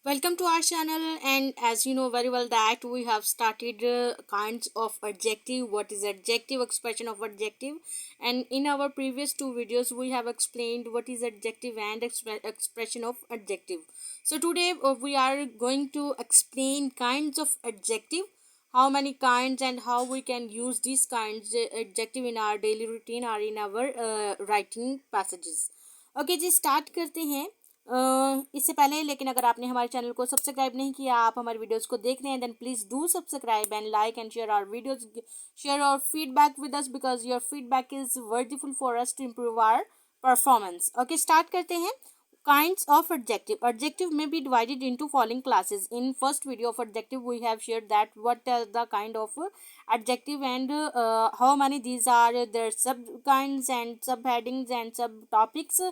Welcome to our channel, and as you know very well that we have started kinds of adjective. What is adjective? Expression of adjective. And in our previous two videos we have explained what is adjective and expression of adjective. So today we are going to explain kinds of adjective, how many kinds and how we can use these kinds adjective in our daily routine or in our writing passages. Okay जी, start करते हैं। इससे पहले लेकिन अगर आपने हमारे channel को सब्सक्राइब नहीं किया, आप हमारे वीडियोस को देख रहे हैं, then please do subscribe and like and share our videos, share और feedback with us because your feedback is worthiful for us to improve our performance. Okay, start करते हैं। Kinds of adjective. Adjective may be divided into following classes. In first video of adjective we have shared that what are the kind of adjective and how many these are, their sub kinds and subheadings and subtopics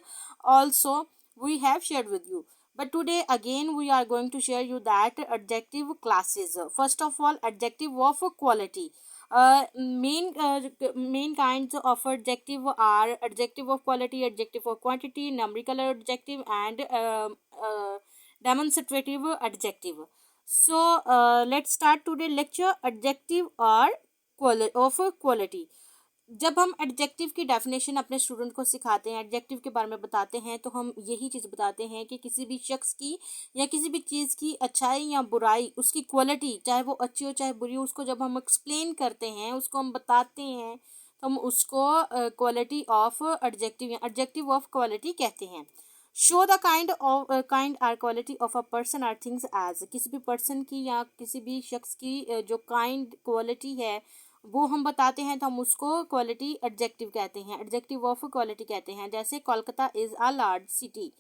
also we have shared with you. But today again we are going to share you that adjective classes. First of all, adjective of quality. Main kinds of adjective are adjective of quality, adjective of quantity, numerical adjective, and demonstrative adjective. So let's start today lecture adjective or of quality. जब हम adjective की definition अपने student को सिखाते हैं, adjective के बारे में बताते हैं, तो हम यही चीज़ बताते हैं कि किसी भी शख्स की या किसी भी चीज़ की अच्छाई या बुराई, उसकी क्वालिटी, चाहे वो अच्छी हो चाहे बुरी हो, उसको जब हम एक्सप्लेन करते हैं, उसको हम बताते हैं, तो हम उसको क्वालिटी ऑफ एडजेक्टिव या एडजेक्टिव ऑफ क्वालिटी कहते हैं। Show the kind or quality of a person or things as, किसी भी पर्सन की या किसी भी शख्स की जो काइंड क्वालिटी है वो हम बताते हैं, तो हम उसको क्वालिटी एडजेक्टिव कहते हैं, एडजेक्टिव ऑफ क्वालिटी कहते हैं। जैसे Kolkata is a large city.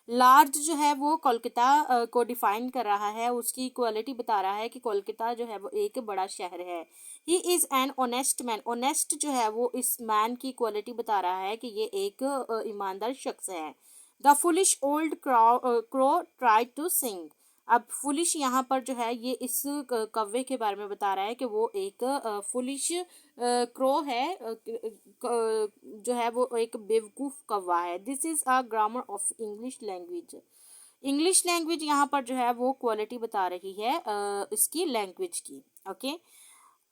Large जो है वो कोलकाता को डिफाइन कर रहा है, उसकी क्वालिटी बता रहा है कि कोलकाता जो है वो एक बड़ा शहर है। He is an honest man. Honest जो है वो इस मैन की क्वालिटी बता रहा है कि ये एक ईमानदार शख्स है। The foolish old crow try to sing. अब फुलिश यहाँ पर जो है ये इस कौवे के बारे में बता रहा है कि वो एक फुलिश क्रो है, जो है वो एक बेवकूफ़ कौवा है। This is a grammar of English language. English language यहाँ पर जो है वो क्वालिटी बता रही है इसकी लैंग्वेज की। Okay,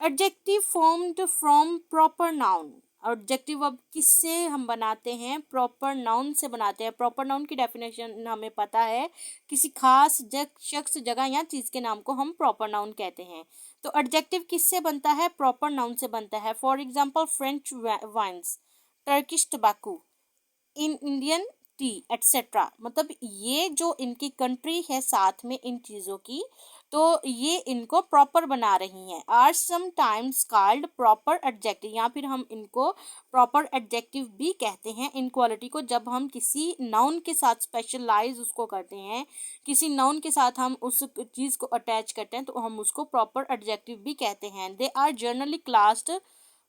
adjective formed from proper noun. Objective अब किससे हम बनाते हैं? प्रॉपर नाउन से बनाते हैं। प्रॉपर नाउन की डेफिनेशन हमें पता है, किसी खास शख्स, जगह या चीज़ के नाम को हम प्रॉपर नाउन कहते हैं। तो एडजेक्टिव किससे बनता है? प्रॉपर नाउन से बनता है। For example French wines, Turkish tobacco, in Indian tea etcetera. मतलब ये जो इनकी कंट्री है साथ में इन चीज़ों की, तो ये इनको प्रॉपर बना रही हैं। Or sometimes called proper adjective, या फिर हम इनको प्रॉपर एडजेक्टिव भी कहते हैं। इन क्वालिटी को जब हम किसी नाउन के साथ स्पेशलाइज उसको करते हैं, किसी नाउन के साथ हम उस चीज़ को अटैच करते हैं, तो हम उसको प्रॉपर एडजेक्टिव भी कहते हैं। They are generally classed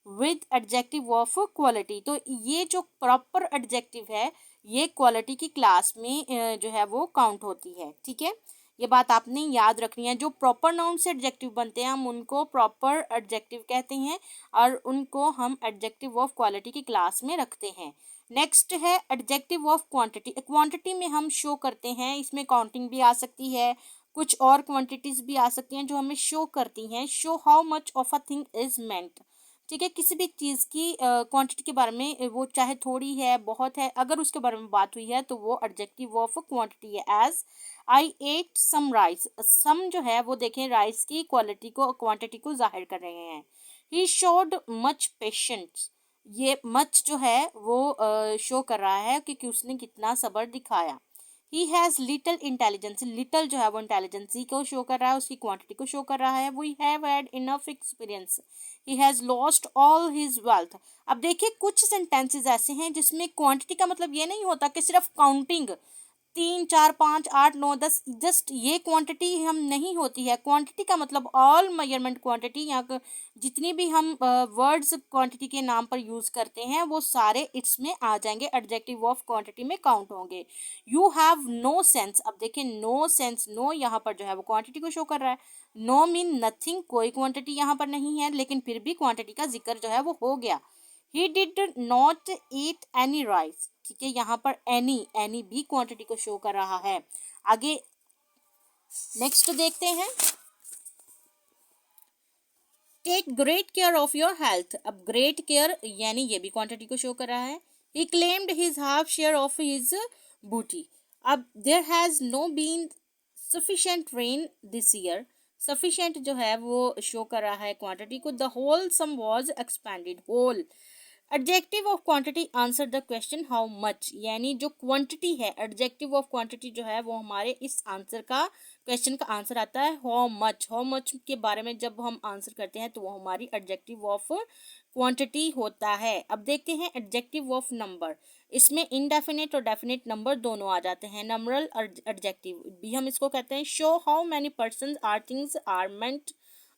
with adjective of quality. तो ये जो प्रॉपर एडजेक्टिव है ये क्वालिटी की क्लास में जो है वो काउंट होती है। ठीक है, ये बात आपने याद रखनी है। जो प्रॉपर नाउन से एडजेक्टिव बनते हैं हम उनको प्रॉपर एडजेक्टिव कहते हैं, और उनको हम एडजेक्टिव ऑफ क्वालिटी की क्लास में रखते हैं। नेक्स्ट है एडजेक्टिव ऑफ क्वांटिटी। क्वांटिटी में हम शो करते हैं, इसमें काउंटिंग भी आ सकती है, कुछ और क्वांटिटीज भी आ सकती हैं जो हमें शो करती हैं। Show how much of a thing is meant. ठीक है, किसी भी चीज़ की क्वांटिटी के बारे में, वो चाहे थोड़ी है बहुत है, अगर उसके बारे में बात हुई है तो वो एडजेक्टिव ऑफ क्वांटिटी है। As I ate some rice. Some जो है वो देखें राइस की क्वालिटी को, क्वांटिटी को जाहिर कर रहे हैं। He showed much patience. ये मच जो है वो शो कर रहा है कि उसने कितना सब्र दिखाया। He has little intelligence. Little जो है वो इंटेलिजेंसी को शो कर रहा है, उसकी क्वांटिटी को शो कर रहा है। We have had enough experience. He has lost all his wealth. अब देखिए कुछ सेंटेंसेस ऐसे हैं जिसमें क्वांटिटी का मतलब ये नहीं होता कि सिर्फ काउंटिंग 3 4 5 8 9 10, जस्ट ये क्वांटिटी हम नहीं होती है। क्वांटिटी का मतलब ऑल मेजरमेंट क्वांटिटी, या जितनी भी हम वर्ड्स क्वांटिटी के नाम पर यूज़ करते हैं वो सारे इसमें आ जाएंगे, एडजेक्टिव ऑफ क्वांटिटी में काउंट होंगे। You have no sense. अब देखिए नो सेंस, नो यहाँ पर जो है वो क्वांटिटी को शो कर रहा है। नो मीन नथिंग, कोई क्वांटिटी यहाँ पर नहीं है, लेकिन फिर भी क्वांटिटी का जिक्र जो है वो हो गया। He did not eat any rice. ठीक है, यहाँ पर एनी भी क्वांटिटी को शो कर रहा है। आगे नेक्स्ट देखते हैं, take great care of your health. अब ग्रेट केयर यानी ये भी क्वांटिटी को शो कर रहा है। He claimed his half share of his booty. अब there has no been sufficient rain this year. Sufficient जो है वो शो कर रहा है क्वांटिटी को। The whole sum was expended. Whole adjective of quantity answer the question how much, यानी जो क्वांटिटी है, एडजेक्टिव ऑफ क्वांटिटी जो है वो हमारे इस आंसर का, क्वेश्चन का आंसर आता है हाउ मच। हाउ मच के बारे में जब हम आंसर करते हैं तो वो हमारी एडजेक्टिव ऑफ क्वांटिटी होता है। अब देखते हैं एडजेक्टिव ऑफ नंबर। इसमें इनडेफिनेट और डेफिनेट नंबर दोनों आ जाते हैं। नंबरल एडजेक्टिव भी हम इसको कहते हैं। Show how many person or things or meant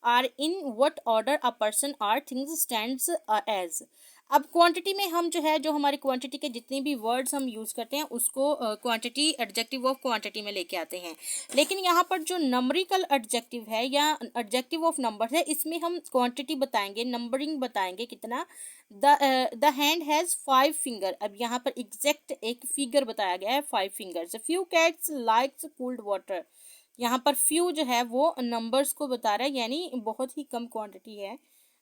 or in what order a person or things stands as. अब क्वांटिटी में हम जो है, जो हमारी क्वांटिटी के जितने भी वर्ड्स हम यूज़ करते हैं उसको क्वांटिटी, एडजेक्टिव ऑफ क्वांटिटी में लेके आते हैं। लेकिन यहाँ पर जो नंबरिकल एडजेक्टिव है या एडजेक्टिव ऑफ नंबर है, इसमें हम क्वांटिटी बताएंगे, नंबरिंग बताएंगे कितना। The hand has 5 finger. अब यहाँ पर एग्जैक्ट एक फिगर बताया गया है, 5 fingers. Few cats likes cooled water. यहाँ पर फ्यू जो है वो नंबर्स को बता रहा है, यानी बहुत ही कम क्वांटिटी है।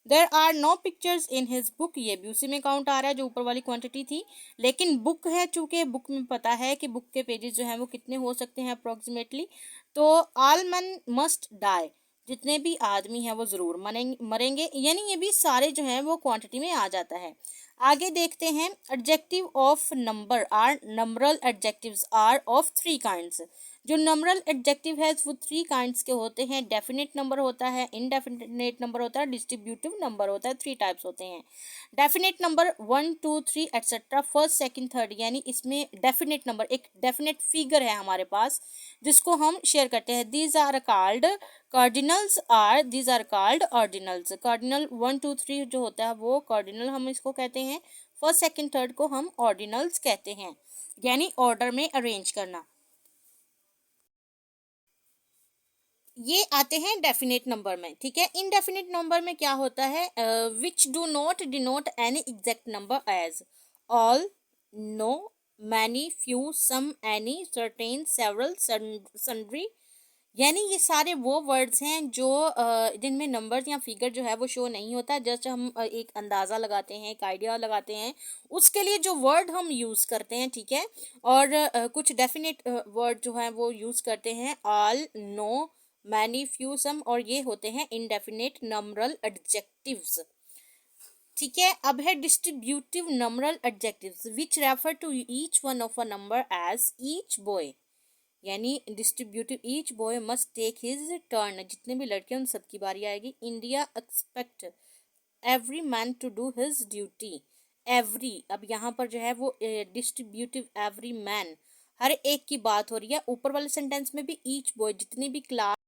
There are no pictures in his book. ये भी उसी में काउंट आ रहा है जो ऊपर वाली क्वांटिटी थी, लेकिन बुक है, चूंकि बुक में पता है कि बुक के पेजेस जो हैं वो कितने हो सकते हैं अप्रोक्सीमेटली। तो ऑल मैन मस्ट डाई। जितने भी आदमी हैं वो ज़रूर मरेंगे, यानी ये भी सारे जो हैं वो क्वांटिटी में आ जाता है। आगे देखते हैं, adjective of number or numeral adjectives or of 3 kinds. जो नंबरल एडजेक्टिव है वो 3 काइंड्स के होते हैं। डेफिनेट नंबर होता है, इनडेफिनेट नंबर होता है, डिस्ट्रीब्यूटिव नंबर होता है। 3 टाइप्स होते हैं। Definite number 1 2 3 etcetera, first second third, यानी इसमें डेफिनेट नंबर एक डेफिनेट फिगर है हमारे पास जिसको हम शेयर करते हैं। These are called cardinals or, these are called ordinals. Cardinal 1 2 3 जो होता है वो कार्डिनल हम इसको कहते हैं। फर्स्ट सेकंड थर्ड को हम ऑर्डिनल्स कहते हैं, यानी ऑर्डर में अरेंज करना। ये आते हैं डेफिनेट नंबर में, ठीक है। इनडेफिनेट नंबर में क्या होता है, which do not denote any exact number as all, no, many, few, some, any, certain, several, sundry. यानी ये सारे वो वर्ड्स हैं जो जिनमें नंबर्स या फिगर जो है वो शो नहीं होता। जस्ट हम एक अंदाज़ा लगाते हैं, एक आइडिया लगाते हैं, उसके लिए जो वर्ड हम यूज़ करते हैं, ठीक है। और कुछ डेफिनेट वर्ड जो हैं वो यूज़ करते हैं, ऑल, नो, मैनी, फ्यू, सम, और ये होते हैं इनडेफिनेट नंबरल एडजेक्टिव्स, ठीक है। अब है distributive numeral adjectives which refer to each one of a number as each boy. यानी distributive each boy must take his turn. जितने भी लड़के उन सबकी बारी आएगी। India expect every man to do his duty. Every, अब यहाँ पर जो है वो डिस्ट्रीब्यूटिव एवरी मैन, हर एक की बात हो रही है। ऊपर वाले सेंटेंस में भी ईच बॉय, जितनी भी क्लास